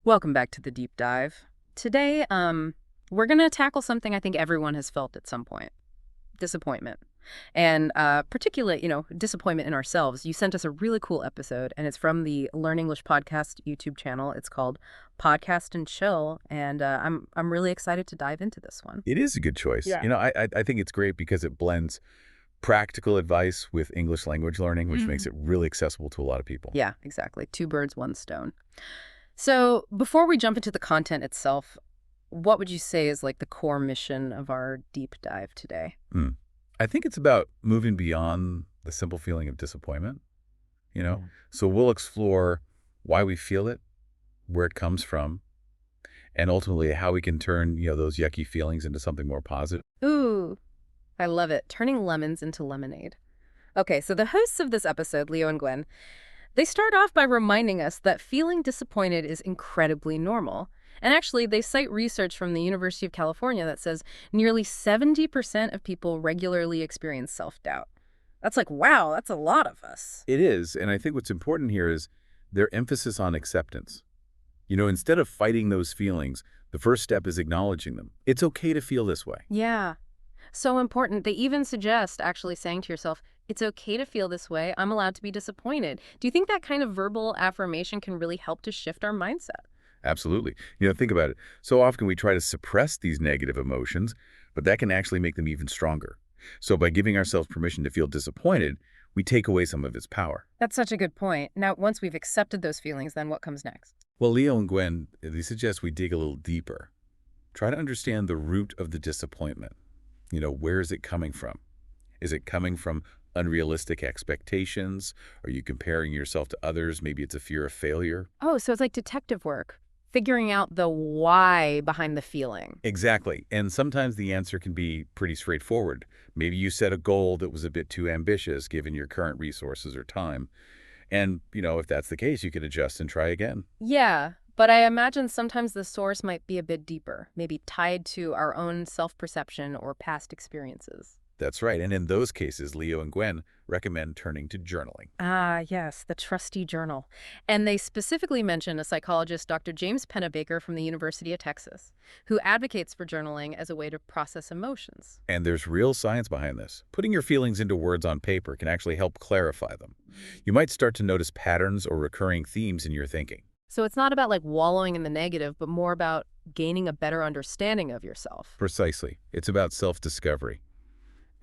Welcome back to the deep dive. Today, we're going to tackle something I think everyone has felt at some point, disappointment. And particularly, disappointment in ourselves. You sent us a really cool episode, and it's from the Learn English Podcast YouTube channel. It's called Podcast and Chill, and I'm really excited to dive into this one. It is a good choice. Yeah. I think it's great because it blends practical advice with English language learning, which makes it really accessible to a lot of people. Yeah, exactly. Two birds, one stone. So before we jump into the content itself, what would you say is like the core mission of our deep dive today? Mm. I think it's about moving beyond the simple feeling of disappointment, you know? So we'll explore why we feel it, where it comes from, and ultimately how we can turn, those yucky feelings into something more positive. Ooh, I love it. Turning lemons into lemonade. Okay, so the hosts of this episode, Leo and Gwen, they start off by reminding us that feeling disappointed is incredibly normal. And actually, they cite research from the University of California that says nearly 70% of people regularly experience self-doubt. That's like, wow, that's a lot of us. It is, and I think what's important here is their emphasis on acceptance. Instead of fighting those feelings, the first step is acknowledging them. It's okay to feel this way. Yeah. So important. They even suggest actually saying to yourself, it's okay to feel this way. I'm allowed to be disappointed. Do you think that kind of verbal affirmation can really help to shift our mindset? Absolutely. Think about it. So often we try to suppress these negative emotions, but that can actually make them even stronger. So by giving ourselves permission to feel disappointed, we take away some of its power. That's such a good point. Now, once we've accepted those feelings, then what comes next? Well, Leo and Gwen, they suggest we dig a little deeper. Try to understand the root of the disappointment. Where is it coming from? Is it coming from unrealistic expectations? Are you comparing yourself to others? Maybe it's a fear of failure. Oh, so it's like detective work, figuring out the why behind the feeling. Exactly. And sometimes the answer can be pretty straightforward. Maybe you set a goal that was a bit too ambitious given your current resources or time. And, if that's the case, you could adjust and try again. Yeah, but I imagine sometimes the source might be a bit deeper, maybe tied to our own self-perception or past experiences. That's right. And in those cases, Leo and Gwen recommend turning to journaling. Ah, yes, the trusty journal. And they specifically mention a psychologist, Dr. James Pennebaker from the University of Texas, who advocates for journaling as a way to process emotions. And there's real science behind this. Putting your feelings into words on paper can actually help clarify them. You might start to notice patterns or recurring themes in your thinking. So it's not about like wallowing in the negative, but more about gaining a better understanding of yourself. Precisely. It's about self-discovery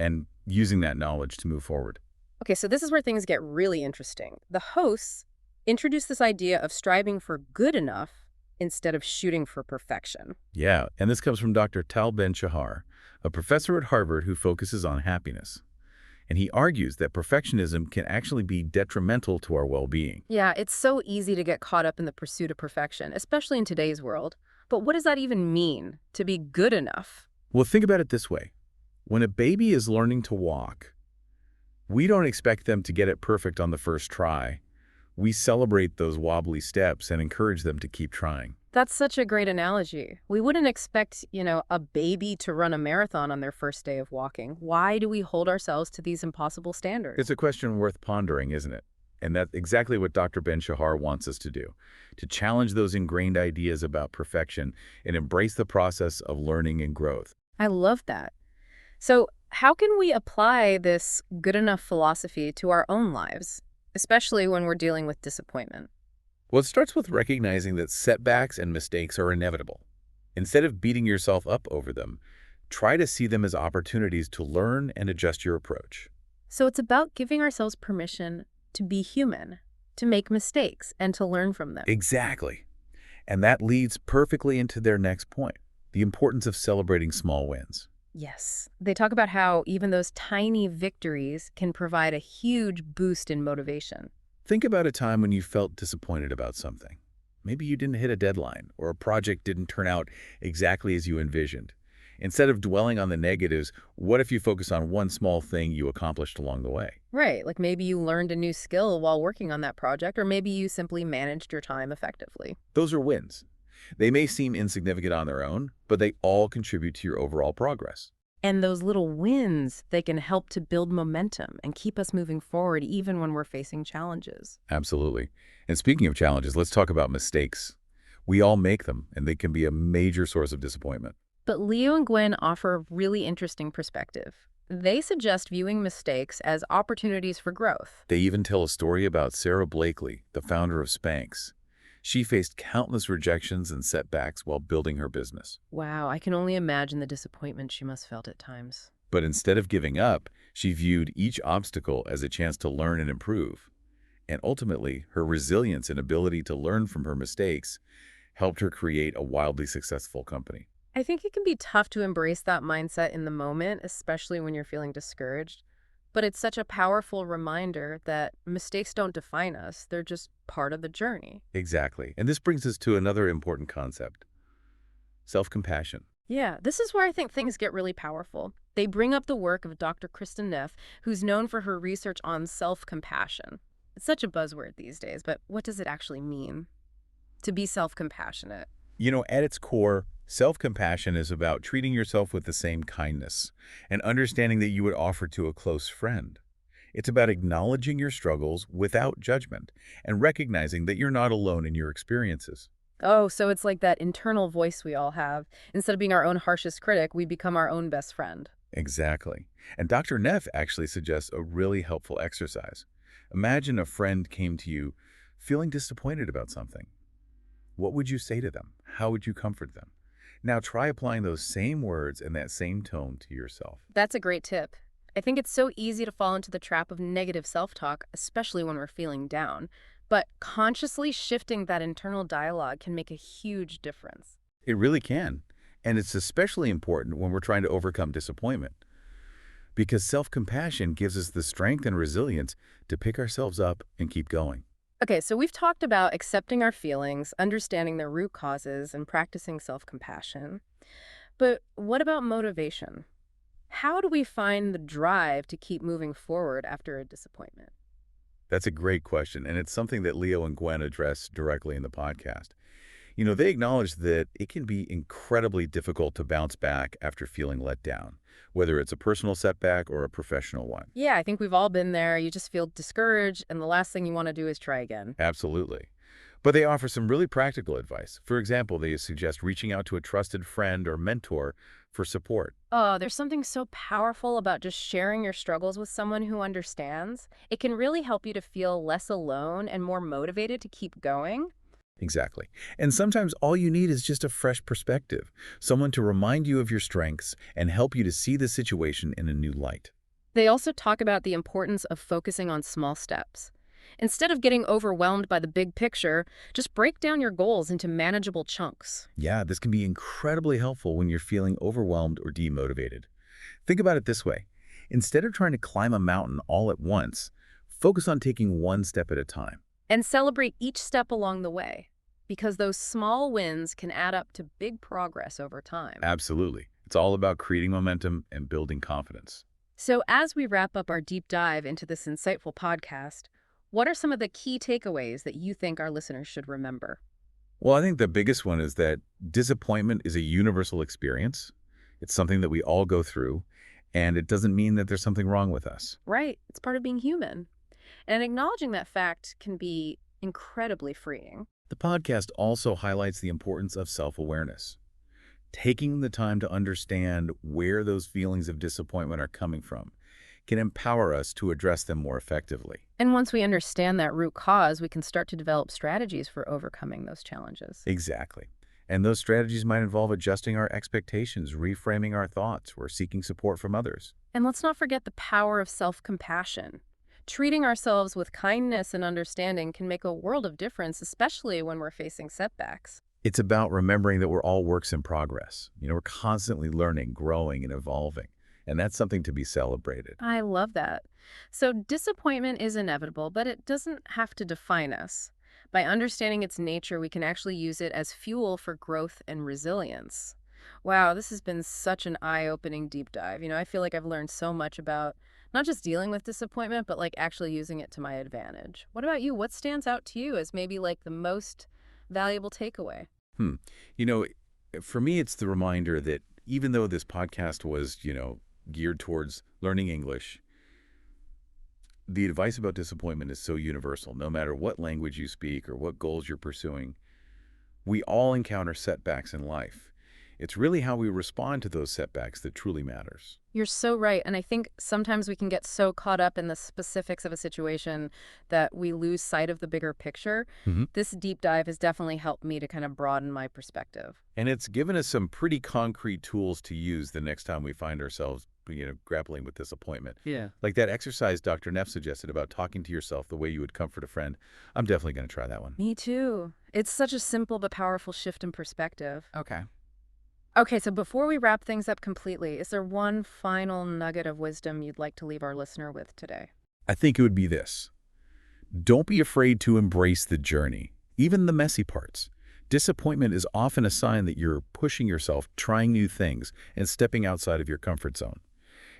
and using that knowledge to move forward. Okay, so this is where things get really interesting. The hosts introduce this idea of striving for good enough instead of shooting for perfection. Yeah, and this comes from Dr. Tal Ben-Shahar, a professor at Harvard who focuses on happiness. And he argues that perfectionism can actually be detrimental to our well-being. Yeah, it's so easy to get caught up in the pursuit of perfection, especially in today's world. But what does that even mean, to be good enough? Well, think about it this way. When a baby is learning to walk, we don't expect them to get it perfect on the first try. We celebrate those wobbly steps and encourage them to keep trying. That's such a great analogy. We wouldn't expect, a baby to run a marathon on their first day of walking. Why do we hold ourselves to these impossible standards? It's a question worth pondering, isn't it? And that's exactly what Dr. Ben-Shahar wants us to do, to challenge those ingrained ideas about perfection and embrace the process of learning and growth. I love that. So how can we apply this good enough philosophy to our own lives, especially when we're dealing with disappointment? Well, it starts with recognizing that setbacks and mistakes are inevitable. Instead of beating yourself up over them, try to see them as opportunities to learn and adjust your approach. So it's about giving ourselves permission to be human, to make mistakes, and to learn from them. Exactly. And that leads perfectly into their next point, the importance of celebrating small wins. Yes. They talk about how even those tiny victories can provide a huge boost in motivation. Think about a time when you felt disappointed about something. Maybe you didn't hit a deadline, or a project didn't turn out exactly as you envisioned. Instead of dwelling on the negatives, what if you focus on one small thing you accomplished along the way? Right. Like maybe you learned a new skill while working on that project, or maybe you simply managed your time effectively. Those are wins. They may seem insignificant on their own, but they all contribute to your overall progress. And those little wins, they can help to build momentum and keep us moving forward even when we're facing challenges. Absolutely. And speaking of challenges, let's talk about mistakes. We all make them, and they can be a major source of disappointment. But Leo and Gwen offer a really interesting perspective. They suggest viewing mistakes as opportunities for growth. They even tell a story about Sarah Blakely, the founder of Spanx. She faced countless rejections and setbacks while building her business. Wow, I can only imagine the disappointment she must have felt at times. But instead of giving up, she viewed each obstacle as a chance to learn and improve. And ultimately, her resilience and ability to learn from her mistakes helped her create a wildly successful company. I think it can be tough to embrace that mindset in the moment, especially when you're feeling discouraged. But it's such a powerful reminder that mistakes don't define us. They're just part of the journey. Exactly. And this brings us to another important concept, self-compassion. Yeah, this is where I think things get really powerful. They bring up the work of Dr. Kristen Neff, who's known for her research on self-compassion. It's such a buzzword these days, but what does it actually mean to be self-compassionate? At its core, self-compassion is about treating yourself with the same kindness and understanding that you would offer to a close friend. It's about acknowledging your struggles without judgment and recognizing that you're not alone in your experiences. Oh, so it's like that internal voice we all have. Instead of being our own harshest critic, we become our own best friend. Exactly. And Dr. Neff actually suggests a really helpful exercise. Imagine a friend came to you feeling disappointed about something. What would you say to them? How would you comfort them? Now try applying those same words and that same tone to yourself. That's a great tip. I think it's so easy to fall into the trap of negative self-talk, especially when we're feeling down. But consciously shifting that internal dialogue can make a huge difference. It really can. And it's especially important when we're trying to overcome disappointment. Because self-compassion gives us the strength and resilience to pick ourselves up and keep going. Okay, so we've talked about accepting our feelings, understanding their root causes, and practicing self-compassion. But what about motivation? How do we find the drive to keep moving forward after a disappointment? That's a great question, and it's something that Leo and Gwen address directly in the podcast. They acknowledge that it can be incredibly difficult to bounce back after feeling let down, whether it's a personal setback or a professional one. Yeah, I think we've all been there. You just feel discouraged, and the last thing you want to do is try again. Absolutely. But they offer some really practical advice. For example, they suggest reaching out to a trusted friend or mentor for support. Oh, there's something so powerful about just sharing your struggles with someone who understands. It can really help you to feel less alone and more motivated to keep going. Exactly. And sometimes all you need is just a fresh perspective, someone to remind you of your strengths and help you to see the situation in a new light. They also talk about the importance of focusing on small steps. Instead of getting overwhelmed by the big picture, just break down your goals into manageable chunks. Yeah, this can be incredibly helpful when you're feeling overwhelmed or demotivated. Think about it this way. Instead of trying to climb a mountain all at once, focus on taking one step at a time. And celebrate each step along the way, because those small wins can add up to big progress over time. Absolutely. It's all about creating momentum and building confidence. So as we wrap up our deep dive into this insightful podcast, what are some of the key takeaways that you think our listeners should remember? Well, I think the biggest one is that disappointment is a universal experience. It's something that we all go through, and it doesn't mean that there's something wrong with us. Right, it's part of being human. And acknowledging that fact can be incredibly freeing. The podcast also highlights the importance of self-awareness. Taking the time to understand where those feelings of disappointment are coming from can empower us to address them more effectively. And once we understand that root cause, we can start to develop strategies for overcoming those challenges. Exactly. And those strategies might involve adjusting our expectations, reframing our thoughts, or seeking support from others. And let's not forget the power of self-compassion. Treating ourselves with kindness and understanding can make a world of difference, especially when we're facing setbacks. It's about remembering that we're all works in progress. We're constantly learning, growing, and evolving. And that's something to be celebrated. I love that. So disappointment is inevitable, but it doesn't have to define us. By understanding its nature, we can actually use it as fuel for growth and resilience. Wow, this has been such an eye-opening deep dive. I feel like I've learned so much about not just dealing with disappointment, but like actually using it to my advantage. What about you? What stands out to you as maybe like the most valuable takeaway? Hmm. You know, for me, it's the reminder that even though this podcast was, geared towards learning English, the advice about disappointment is so universal. No matter what language you speak or what goals you're pursuing, We all encounter setbacks in life. It's really how we respond to those setbacks that truly matters. You're so right. And I think sometimes we can get so caught up in the specifics of a situation that we lose sight of the bigger picture. Hmm. This deep dive has definitely helped me to kind of broaden my perspective. And it's given us some pretty concrete tools to use the next time we find ourselves, grappling with disappointment. Yeah. Like that exercise Dr. Neff suggested about talking to yourself the way you would comfort a friend. I'm definitely going to try that one. Me too. It's such a simple but powerful shift in perspective. Okay. Okay, so before we wrap things up completely, is there one final nugget of wisdom you'd like to leave our listener with today? I think it would be this. Don't be afraid to embrace the journey, even the messy parts. Disappointment is often a sign that you're pushing yourself, trying new things, and stepping outside of your comfort zone.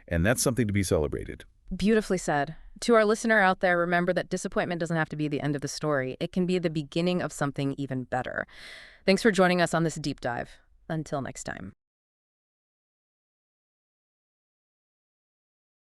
And that's something to be celebrated. Beautifully said. To our listener out there, remember that disappointment doesn't have to be the end of the story. It can be the beginning of something even better. Thanks for joining us on this deep dive. Until next time.